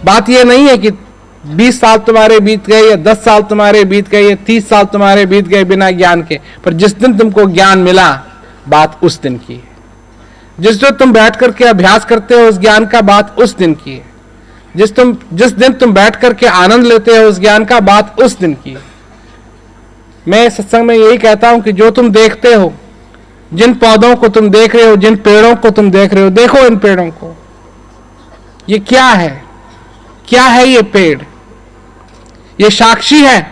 बात यह नहीं है कि 20 साल तुम्हारे बीत गए या 10 साल तुम्हारे बीत गए या 30 साल तुम्हारे बीत गए बिना ज्ञान के, पर जिस दिन तुमको ज्ञान मिला, बात उस दिन की है। जिस दिन तुम बैठ करके अभ्यास करते हो उस ज्ञान का, बात उस दिन की है। जिस दिन तुम बैठ करके आनंद लेते हो उस ज्ञान का, बात उस दिन की है। मैं सत्संग में यही कहता हूं कि जो तुम देखते हो, जिन पौधों को तुम देख रहे हो, जिन पेड़ों को तुम देख रहे हो, देखो इन पेड़ों को, ये क्या है? क्या है ये पेड़? ये साक्षी है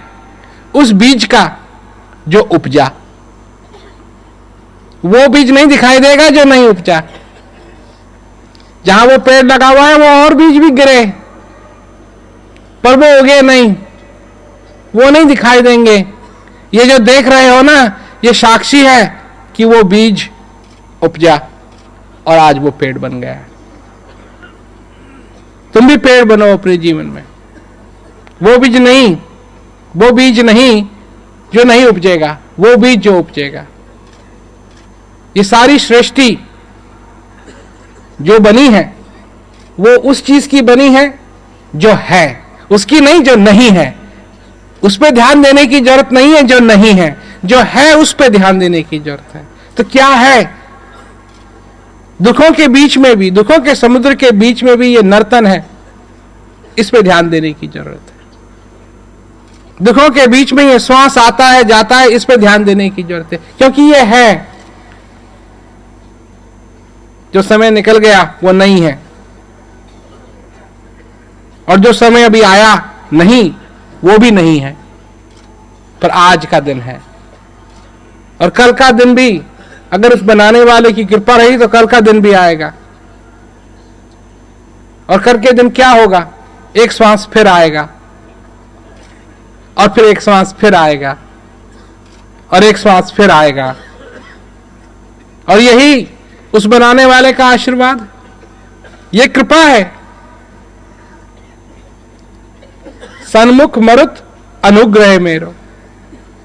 उस बीज का जो उपजा। वो बीज नहीं दिखाई देगा जो नहीं उपजा। जहां वो पेड़ लगा हुआ है वो और बीज भी गिरे, पर वो उगे नहीं, वो नहीं दिखाई देंगे। ये जो देख रहे हो ना, ये साक्षी है कि वो बीज उपजा और आज वो पेड़ बन गया है। तुम भी पेड़ बनो अपने जीवन में। वो बीज नहीं जो नहीं उपजेगा, वो बीज जो उपजेगा। ये सारी सृष्टि जो बनी है वो उस चीज की बनी है जो है, उसकी नहीं जो नहीं है। उस पर ध्यान देने की जरूरत नहीं है जो नहीं है, जो है उस पर ध्यान देने की जरूरत है। तो क्या है? दुखों के बीच में भी, दुखों के समुद्र के बीच में भी ये नर्तन है, इस पे ध्यान देने की जरूरत है। दुखों के बीच में ये श्वास आता है जाता है, इस पे ध्यान देने की जरूरत है, क्योंकि ये है। जो समय निकल गया वो नहीं है, और जो समय अभी आया नहीं वो भी नहीं है, पर आज का दिन है। और कल का दिन भी अगर उस बनाने वाले की कृपा रही तो कल का दिन भी आएगा। और कल के दिन क्या होगा? एक श्वास फिर आएगा, और फिर एक श्वास फिर आएगा, और एक श्वास फिर आएगा। और यही उस बनाने वाले का आशीर्वाद, ये कृपा है। सन्मुख मरुत अनुग्रह मेरो,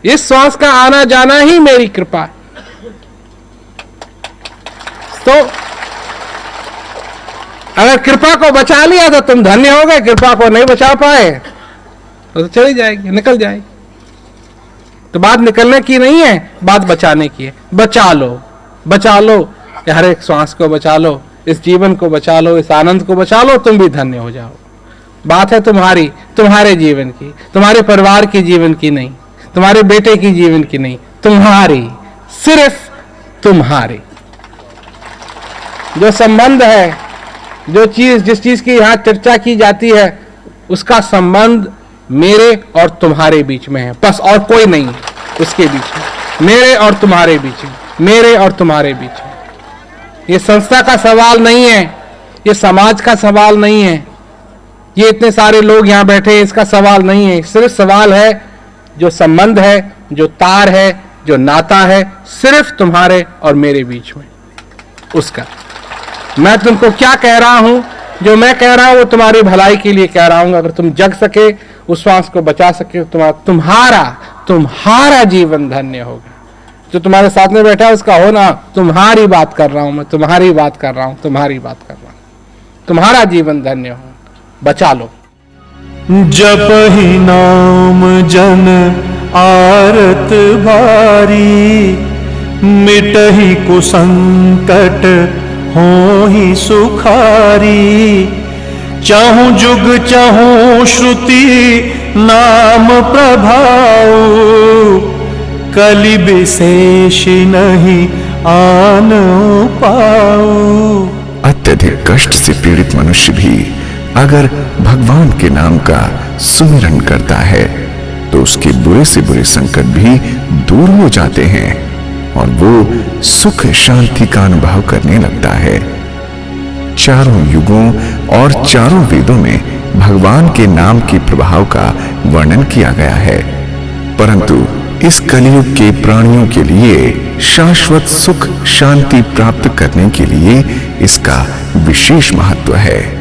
इस श्वास का आना जाना ही मेरी कृपा है। तो अगर कृपा को बचा लिया तो तुम धन्य हो गए, कृपा को नहीं बचा पाए तो चली जाएगी, निकल जाएगी। तो बात निकलने की नहीं है, बात बचाने की है। बचा लो, बचा लो, हर एक श्वास को बचा लो, इस जीवन को बचा लो, इस आनंद को बचा लो, तुम भी धन्य हो जाओ। बात है तुम्हारी, तुम्हारे जीवन की, तुम्हारे परिवार की जीवन की नहीं, तुम्हारे बेटे की जीवन की नहीं, तुम्हारी, सिर्फ तुम्हारी। जो संबंध है, जो चीज, जिस चीज की यहां चर्चा की जाती है, उसका संबंध मेरे और तुम्हारे बीच में है, बस और कोई नहीं उसके बीच में। मेरे और तुम्हारे बीच में, मेरे और तुम्हारे बीच में। ये संस्था का सवाल नहीं है, ये समाज का सवाल नहीं है, ये इतने सारे लोग यहां बैठे हैं इसका सवाल नहीं है। सिर्फ सवाल है जो संबंध है, जो तार है, जो नाता है, सिर्फ तुम्हारे और मेरे बीच में, उसका। मैं तुमको क्या कह रहा हूं, जो मैं कह रहा हूं वो तुम्हारी भलाई के लिए कह रहा हूं। अगर तुम जग सके, उस श्वास को बचा सके, तुम्हारा जीवन धन्य होगा। जो तुम्हारे साथ में बैठा है उसका हो ना, तुम्हारी बात कर रहा हूं मैं, तुम्हारी बात कर रहा हूं, तुम्हारी बात कर रहा हूं। तुम्हारा जीवन धन्य हो, बचा लो। जपहि नाम जन आरत भारी, मिटहि कुसंकट होहि सुखारी। चाहूं जुग चाहूं श्रुति नाम प्रभाऊ, कलि विशेष नहीं आन पाऊ। अत्यधिक कष्ट से पीड़ित मनुष्य भी अगर भगवान के नाम का सुमिरन करता है तो उसके बुरे से बुरे संकट भी दूर हो जाते हैं और वो सुख शांति का अनुभव करने लगता है। चारों युगों और चारों वेदों में भगवान के नाम के प्रभाव का वर्णन किया गया है, परंतु इस कलयुग के प्राणियों के लिए शाश्वत सुख शांति प्राप्त करने के लिए इसका विशेष महत्व है।